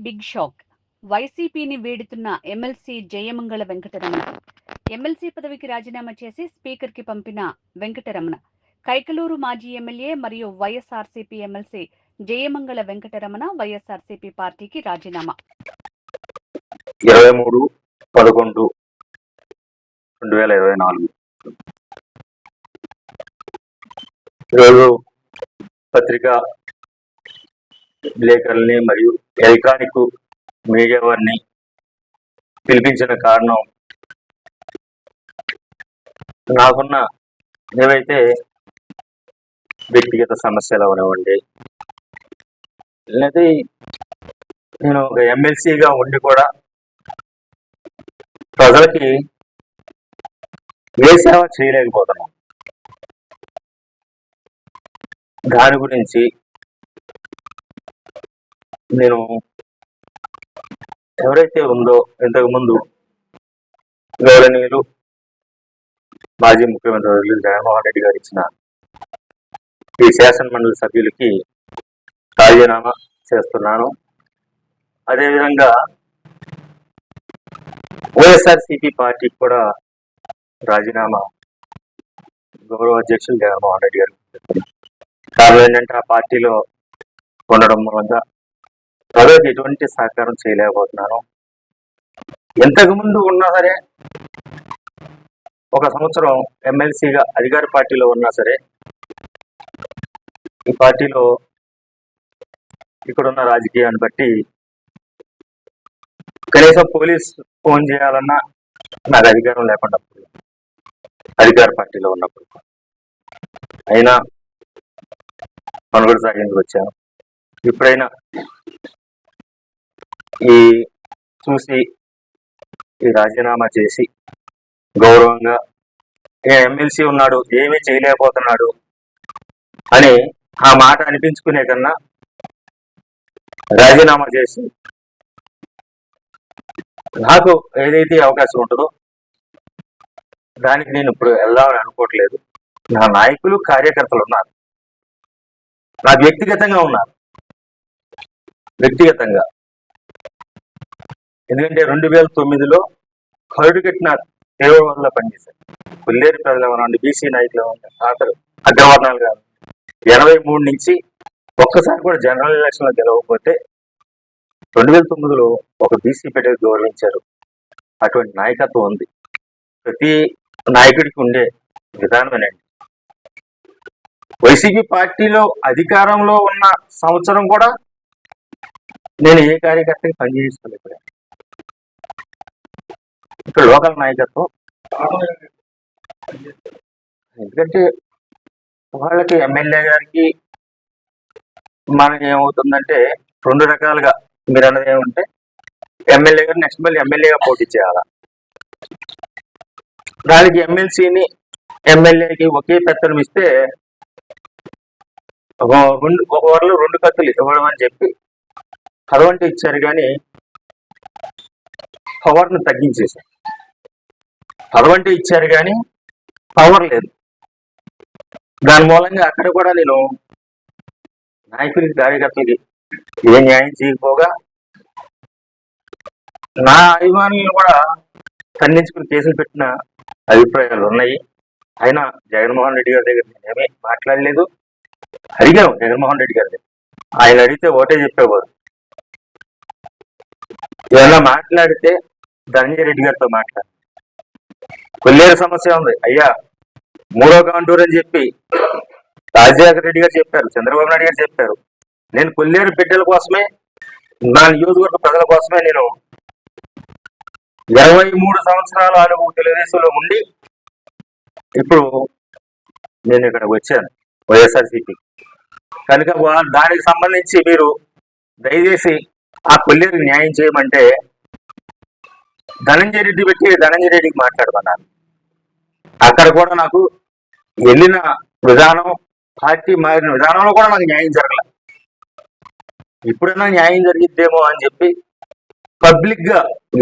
Big shock. వైసీపీని వీడుతున్న MLC Jayamangala Venkataramana. MLC పదవికి రాజీనామా చేసి స్పీకర్కి పంపిన వెంకటరమణ కైకలూరు మాజీ ఎమ్మెల్యే మరియు వైఎస్ఆర్సీపీ ఎమ్మెల్సీ జయమంగళ వెంకటరమణ వైఎస్ఆర్సీపీ పార్టీకి రాజీనామా. 23/11/2024 ఈరోజు పత్రికా విలేకరుల్ని మరియు ఎలక్ట్రానిక్ మీడియా వారిని పిలిపించిన కారణం, నాకున్న ఏవైతే వ్యక్తిగత సమస్యలు అవనివ్వండి, లేదా నేను ఒక ఎమ్మెల్సీగా ఉండి కూడా ప్రజలకి ఏ సేవ చేయలేకపోతున్నాను. దాని గురించి నేను ఎవరైతే ఉందో ఇంతకుముందు గౌరవనీయులు మాజీ ముఖ్యమంత్రి జగన్మోహన్ రెడ్డి గారు ఇచ్చిన ఈ శాసన మండలి సభ్యులకి రాజీనామా చేస్తున్నాను. అదేవిధంగా వైఎస్ఆర్సీపీ పార్టీకి కూడా రాజీనామా గౌరవ అధ్యక్షులు జగన్మోహన్ రెడ్డి గారు. కారణం ఏంటంటే ఆ పార్టీలో ఉండడం మూలంగా ప్రజలకు ఎటువంటి సహకారం చేయలేకపోతున్నాను. ఇంతకుముందు ఉన్నా సరే, ఒక సంవత్సరం ఎమ్మెల్సీగా అధికార పార్టీలో ఉన్నా సరే, ఈ పార్టీలో ఇక్కడున్న రాజకీయాన్ని బట్టి కనీసం పోలీస్ ఫోన్ చేయాలన్నా నాకు అధికారం లేకుండా అధికార పార్టీలో ఉన్నప్పుడు అయినా మనుగడ సాగేందుకు వచ్చాను. ఇప్పుడైనా చూసి ఈ రాజీనామా చేసి గౌరవంగా ఎమ్మెల్సీ ఉన్నాడు, ఏమీ చేయలేకపోతున్నాడు అని ఆ మాట అనిపించుకునే కన్నా రాజీనామా చేసి నాకు ఏదైతే అవకాశం ఉంటుందో దానికి నేను ఇప్పుడు వెళ్దామని అనుకోవట్లేదు. నా నాయకులు కార్యకర్తలు ఉన్నారు, నాకు వ్యక్తిగతంగా ఉన్నారు. వ్యక్తిగతంగా ఎందుకంటే 2009లో కరుడు కట్టిన దేవుడి వల్ల పనిచేశారు. కొల్లేరు ప్రజలు ఏమన్నా, బీసీ నాయకులు ఏమన్నా, అగ్రవర్ణాలు కాదు. 83 నుంచి ఒక్కసారి కూడా జనరల్ ఎలక్షన్లో గెలవకపోతే 2009లో ఒక బీసీ బిడ్డకు గౌరవించారు. అటువంటి నాయకత్వం ఉంది. ప్రతి నాయకుడికి ఉండే విధానమేనండి. వైసీపీ పార్టీలో అధికారంలో ఉన్న సంవత్సరం కూడా నేను ఏ కార్యకర్తకి పనిచేసుకోలేదు. ఇక్కడ లోకల్ నాయకత్వం, ఎందుకంటే వాళ్ళకి ఎమ్మెల్యే గారికి మనకి ఏమవుతుందంటే 2 రకాలుగా మీరు అన్నది ఏమంటే ఎమ్మెల్యే గారు నెక్స్ట్ మళ్ళీ ఎమ్మెల్యేగా పోటీ చేయాలా, దానికి ఎమ్మెల్సీని ఎమ్మెల్యేకి ఒకే పెత్తనం ఇస్తే ఒక వాళ్ళు 2 కత్తులు ఇవ్వడం అని చెప్పి పదవంటే ఇచ్చారు, కానీ పవర్ను తగ్గించేశారు. పదవంటే ఇచ్చారు కానీ పవర్ లేదు. దాని మూలంగా అక్కడ కూడా నేను నాయకులకి కార్యకర్తలకి ఏ న్యాయం చేయకపోగా నా అభిమానులను కూడా ఖండించుకుని కేసులు పెట్టిన అభిప్రాయాలు ఉన్నాయి. అయినా జగన్మోహన్ రెడ్డి గారి దగ్గర నేనేమీ మాట్లాడలేదు. అడిగాను జగన్మోహన్ రెడ్డి గారి దగ్గర, ఆయన అడిగితే ఒకటే చెప్పేవారు, ఏమన్నా మాట్లాడితే ధనంజయ రెడ్డి గారితో మాట్లాడు, కొల్లేరు సమస్య ఉంది అయ్యా, 3వ కాంటూర్ అని చెప్పి రాజశేఖర రెడ్డి గారు చెప్పారు, చంద్రబాబు నాయుడు గారు చెప్పారు. నేను కొల్లేరు బిడ్డల కోసమే, నా నియోజకవర్గ ప్రజల కోసమే నేను 23 సంవత్సరాల అనుభవం తెలుగుదేశంలో ఉండి ఇప్పుడు నేను ఇక్కడికి వచ్చాను వైఎస్ఆర్సీపీ. కనుక దానికి సంబంధించి మీరు దయచేసి ఆ కొల్లేరు న్యాయం చేయమంటే ధనంజయ రెడ్డి పెట్టి ధనంజయ రెడ్డికి మాట్లాడమన్నారు. అక్కడ కూడా నాకు వెళ్ళిన విధానం, పార్టీ మారిన విధానంలో కూడా నాకు న్యాయం జరగల. ఇప్పుడైనా న్యాయం జరిగిద్దేమో అని చెప్పి పబ్లిక్ గా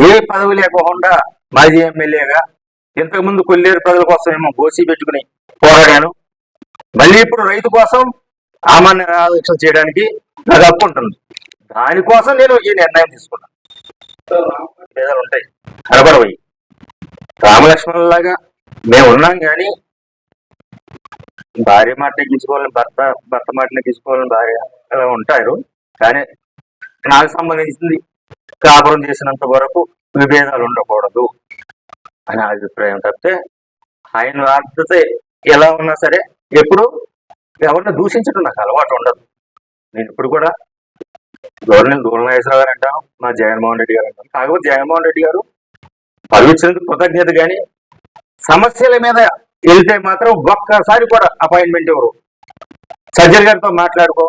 ఏ పదవి లేకుండా మాజీ ఎమ్మెల్యేగా ఇంతకుముందు కొల్లేరు ప్రజల కోసం ఏమో గోసి పెట్టుకుని పోరాడాను. మళ్ళీ ఇప్పుడు రైతు కోసం ఆమాన్య ఆలోచన చేయడానికి నాకు హక్కు ఉంటుంది. దానికోసం నేను ఈ నిర్ణయం తీసుకున్నాను. భేదాలు ఉంటాయి, కనబడవయి. రామలక్ష్మణులాగా మేము ఉన్నాం కానీ భార్య మాట నెగ్గించుకోవాలని భర్త, భర్త మాట నెగ్గించుకోవాలని భార్య అలా ఉంటారు. కానీ నాకు సంబంధించింది కాపురం చేసినంత వరకు విభేదాలు ఉండకూడదు అనే అభిప్రాయం తప్పితే ఆయన వార్త ఎలా ఉన్నా సరే ఎప్పుడు ఎవరిని దూషించడం నాకు అలవాటు ఉండదు. నేను ఇప్పుడు కూడా గవర్నమెంట్ దూరనాగేశ్వరరావు గారు అంటాను, మా జగన్మోహన్ రెడ్డి గారు అంటాను. కాకపోతే జగన్మోహన్ రెడ్డి గారు పదవిచ్చినందుకు కృతజ్ఞత, కానీ సమస్యల మీద వెళ్తే మాత్రం ఒక్కసారి కూడా అపాయింట్మెంట్ ఇవ్వరు. సజ్జల్ గారితో మాట్లాడుకో,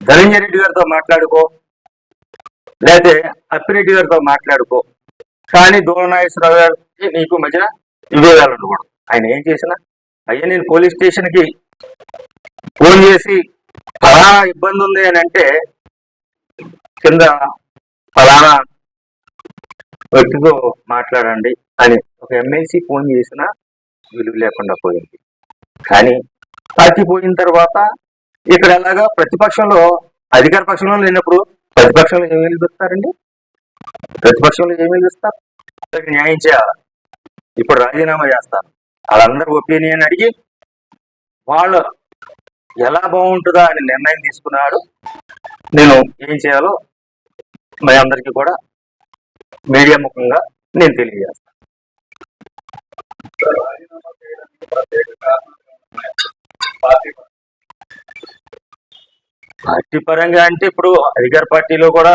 ధనంజయ రెడ్డి గారితో మాట్లాడుకో, లేకపోతే అప్పిరెడ్డి గారితో మాట్లాడుకో, కానీ దూరనాగేశ్వరరావు గారికి నీకు మధ్యన విభేదాలు ఉండకూడదు. ఆయన ఏం చేసినా అయ్యా నేను పోలీస్ స్టేషన్కి ఫోన్ చేసి ఫలానా ఇబ్బంది ఉంది అని అంటే కింద ఫలానా వ్యక్తితో మాట్లాడండి అని ఒక ఎమ్మెల్సీ ఫోన్ చేసినా విలువ లేకుండా పోయింది. కానీ పార్టీ పోయిన తర్వాత ఇక్కడ ఎలాగా ప్రతిపక్షంలో, అధికార పక్షంలో లేనప్పుడు ప్రతిపక్షంలో ఏం వెలిపిస్తారండి? ప్రతిపక్షంలో ఏం వెలిపిస్తారు? న్యాయం చేయాలి. ఇప్పుడు రాజీనామా చేస్తాను, వాళ్ళందరూ ఒపీనియన్ అడిగి వాళ్ళు ఎలా బాగుంటుందా అని నిర్ణయం తీసుకున్నాడు. నేను ఏం చేయాలో మీ అందరికీ కూడా మీడియా ముఖంగా నేను తెలియజేస్తాను. పార్టీ పరంగా అంటే ఇప్పుడు అధికార పార్టీలో కూడా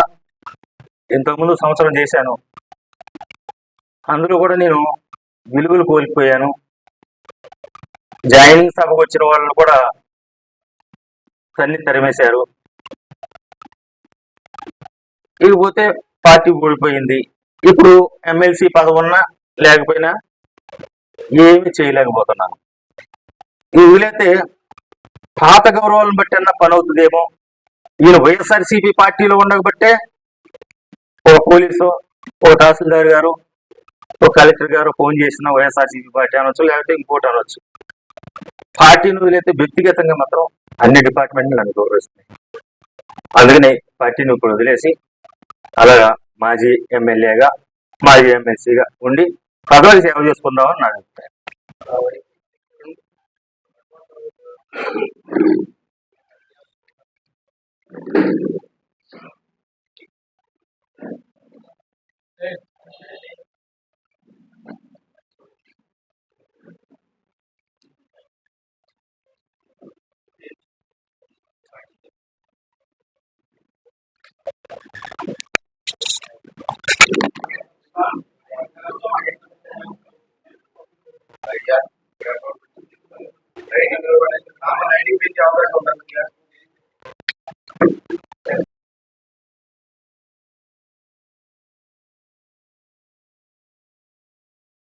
ఇంతకుముందు సంవత్సరం చేశాను. అందులో కూడా నేను విలువలు కోల్పోయాను. జాయినింగ్ సభకు వచ్చిన వాళ్ళు కూడా తన్ని తరిమేశారు. ఇకపోతే పార్టీ ఓడిపోయింది. ఇప్పుడు ఎమ్మెల్సీ పదవి ఉన్నా లేకపోయినా ఏమి చేయలేకపోతున్నాను. ఈ వదిలేతే పాత గౌరవాలను బట్టి అన్న పని అవుతుందేమో. ఈయన వైఎస్ఆర్సీపీ పార్టీలో ఉండకపోతే ఒక పోలీసు, ఒక తహసీల్దార్ గారు, ఒక కలెక్టర్ గారు ఫోన్ చేసిన వైఎస్ఆర్సీపీ పార్టీ అనొచ్చు, లేకపోతే ఇంకోటి అనొచ్చు. పార్టీని వదిలేతే వ్యక్తిగతంగా మాత్రం అన్ని డిపార్ట్మెంట్లు నన్ను గౌరవిస్తున్నాయి. అందుకని పార్టీని ఇప్పుడు వదిలేసి అలాగా మాజీ ఎమ్మెల్యేగా, మాజీ ఎమ్మెల్సీగా ఉండి ప్రజలకు సేవ చేసుకుందామని నా అభిప్రాయం.